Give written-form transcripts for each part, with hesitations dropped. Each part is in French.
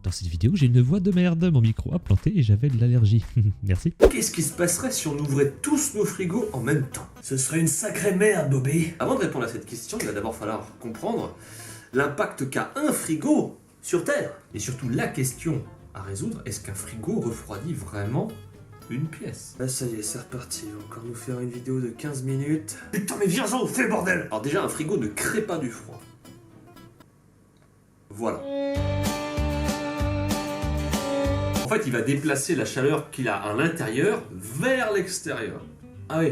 Dans cette vidéo, j'ai une voix de merde, mon micro a planté et j'avais de l'allergie. Merci. Qu'est-ce qui se passerait si on ouvrait tous nos frigos en même temps? Ce serait une sacrée merde, Bobby. Avant de répondre à cette question, il va d'abord falloir comprendre l'impact qu'a un frigo sur Terre. Et surtout la question à résoudre, est-ce qu'un frigo refroidit vraiment une pièce? Ah ça y est, c'est reparti, il va encore nous faire une vidéo de 15 minutes. Putain mais viens-en, fais bordel! Alors déjà, un frigo ne crée pas du froid. Voilà. En fait, il va déplacer la chaleur qu'il a à l'intérieur vers l'extérieur. Ah oui.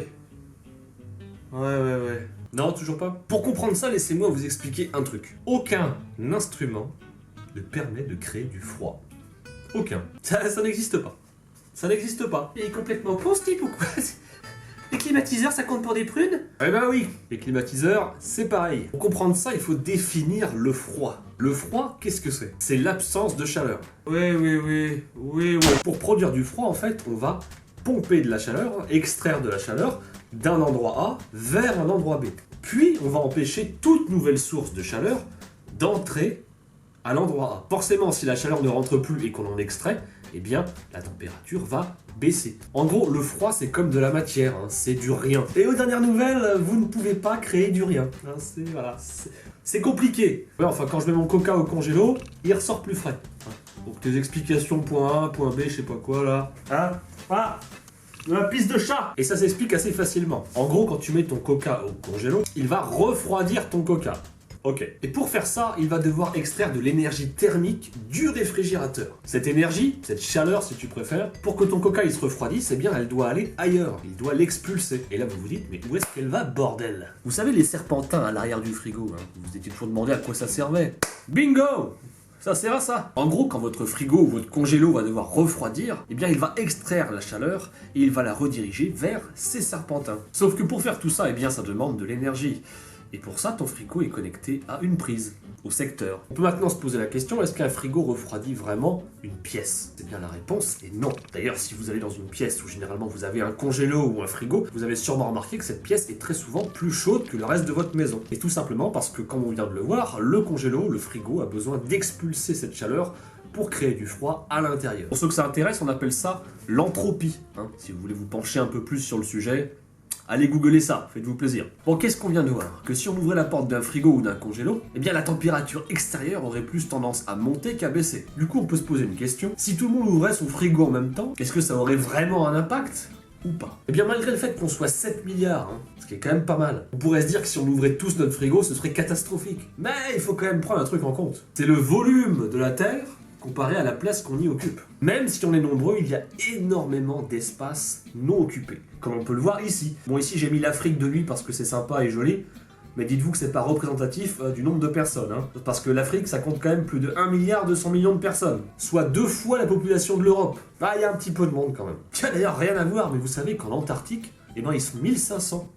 Ouais. Non, toujours pas. Pour comprendre ça, laissez-moi vous expliquer un truc. Aucun instrument ne permet de créer du froid. Aucun. Ça n'existe pas. Ça n'existe pas. Il est complètement con ce type ou quoi? Les climatiseurs, ça compte pour des prunes? Eh ben oui, les climatiseurs, c'est pareil. Pour comprendre ça, il faut définir le froid. Le froid, qu'est-ce que c'est? C'est l'absence de chaleur. Oui. Pour produire du froid, en fait, on va pomper de la chaleur, extraire de la chaleur d'un endroit A vers un endroit B. Puis, on va empêcher toute nouvelle source de chaleur d'entrer à l'endroit A. Forcément, si la chaleur ne rentre plus et qu'on en extrait, eh bien, la température va baisser. En gros, le froid, c'est comme de la matière, hein, c'est du rien. Et aux dernières nouvelles, vous ne pouvez pas créer du rien. Hein, c'est compliqué. Ouais, enfin, quand je mets mon coca au congélo, il ressort plus frais. Hein. Donc, tes explications, point A, point B, je sais pas quoi, là. Hein? Ah! De la pisse de chat! Et ça s'explique assez facilement. En gros, quand tu mets ton coca au congélo, il va refroidir ton coca. Ok. Et pour faire ça, il va devoir extraire de l'énergie thermique du réfrigérateur. Cette énergie, cette chaleur si tu préfères, pour que ton coca il se refroidisse, eh bien elle doit aller ailleurs. Il doit l'expulser. Et là vous vous dites, mais où est-ce qu'elle va, bordel? Vous savez les serpentins à l'arrière du frigo, hein, vous vous étiez toujours demandé à quoi ça servait. Bingo! Ça sert à ça. En gros, quand votre frigo ou votre congélo va devoir refroidir, eh bien il va extraire la chaleur et il va la rediriger vers ces serpentins. Sauf que pour faire tout ça, eh bien ça demande de l'énergie. Et pour ça, ton frigo est connecté à une prise, au secteur. On peut maintenant se poser la question, est-ce qu'un frigo refroidit vraiment une pièce? C'est bien la réponse est non. D'ailleurs, si vous allez dans une pièce où généralement vous avez un congélo ou un frigo, vous avez sûrement remarqué que cette pièce est très souvent plus chaude que le reste de votre maison. Et tout simplement parce que, comme on vient de le voir, le congélo, le frigo, a besoin d'expulser cette chaleur pour créer du froid à l'intérieur. Pour ceux que ça intéresse, on appelle ça l'entropie. Hein, si vous voulez vous pencher un peu plus sur le sujet, allez googler ça, faites-vous plaisir. Bon, qu'est-ce qu'on vient de voir? Que si on ouvrait la porte d'un frigo ou d'un congélo, eh bien la température extérieure aurait plus tendance à monter qu'à baisser. Du coup, on peut se poser une question. Si tout le monde ouvrait son frigo en même temps, est-ce que ça aurait vraiment un impact ou pas? Eh bien malgré le fait qu'on soit 7 milliards, hein, ce qui est quand même pas mal, on pourrait se dire que si on ouvrait tous notre frigo, ce serait catastrophique. Mais il faut quand même prendre un truc en compte. C'est le volume de la Terre comparé à la place qu'on y occupe. Même si on est nombreux, il y a énormément d'espace non occupé, comme on peut le voir ici. Bon, ici j'ai mis l'Afrique de nuit parce que c'est sympa et joli, mais dites-vous que c'est pas représentatif du nombre de personnes, hein, parce que l'Afrique ça compte quand même plus de 1 milliard 200 millions de personnes, soit 2 fois la population de l'Europe. Ah, il y a un petit peu de monde quand même. Tiens, d'ailleurs, rien à voir, mais vous savez qu'en Antarctique, eh ben ils sont 1500.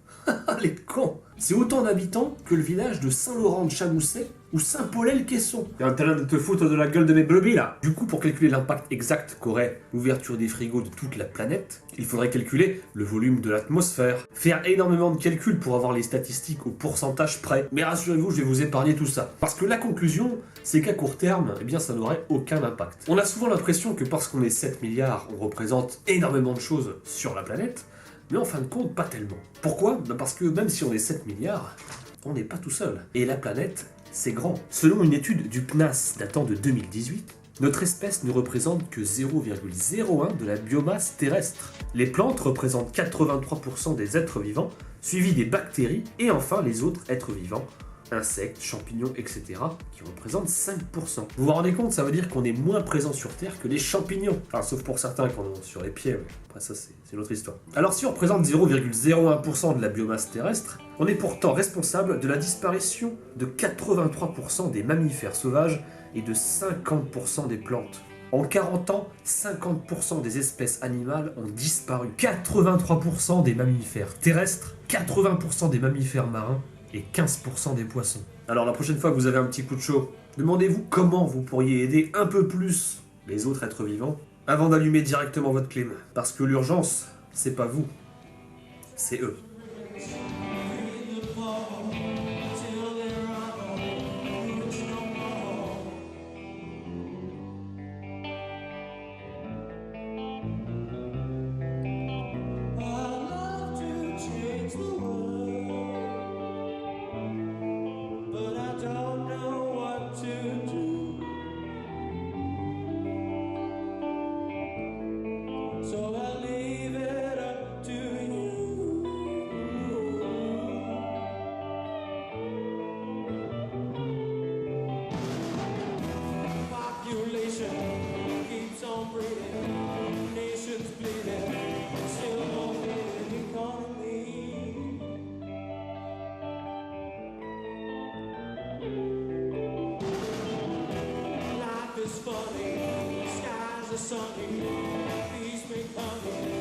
Les cons! C'est autant d'habitants que le village de Saint-Laurent-de-Chamousset ou Saint-Paulel-Caisson. T'es en train de te foutre de la gueule de mes brebis là. Du coup, pour calculer l'impact exact qu'aurait l'ouverture des frigos de toute la planète, il faudrait calculer le volume de l'atmosphère, faire énormément de calculs pour avoir les statistiques au pourcentage près. Mais rassurez-vous, je vais vous épargner tout ça. Parce que la conclusion, c'est qu'à court terme, eh bien ça n'aurait aucun impact. On a souvent l'impression que parce qu'on est 7 milliards, on représente énormément de choses sur la planète, mais en fin de compte, pas tellement. Pourquoi? Parce que même si on est 7 milliards, on n'est pas tout seul. Et la planète, c'est grand. Selon une étude du PNAS datant de 2018, notre espèce ne représente que 0,01 de la biomasse terrestre. Les plantes représentent 83% des êtres vivants, suivis des bactéries, et enfin les autres êtres vivants, insectes, champignons, etc., qui représentent 5%. Vous vous rendez compte, ça veut dire qu'on est moins présent sur Terre que les champignons. Enfin, sauf pour certains qui en ont sur les pieds, mais après ça c'est une autre histoire. Alors si on représente 0,01% de la biomasse terrestre, on est pourtant responsable de la disparition de 83% des mammifères sauvages et de 50% des plantes. En 40 ans, 50% des espèces animales ont disparu. 83% des mammifères terrestres, 80% des mammifères marins, et 15% des poissons. Alors la prochaine fois que vous avez un petit coup de chaud, demandez-vous comment vous pourriez aider un peu plus les autres êtres vivants avant d'allumer directement votre clim. Parce que l'urgence, c'est pas vous, c'est eux. sunny, peace may come.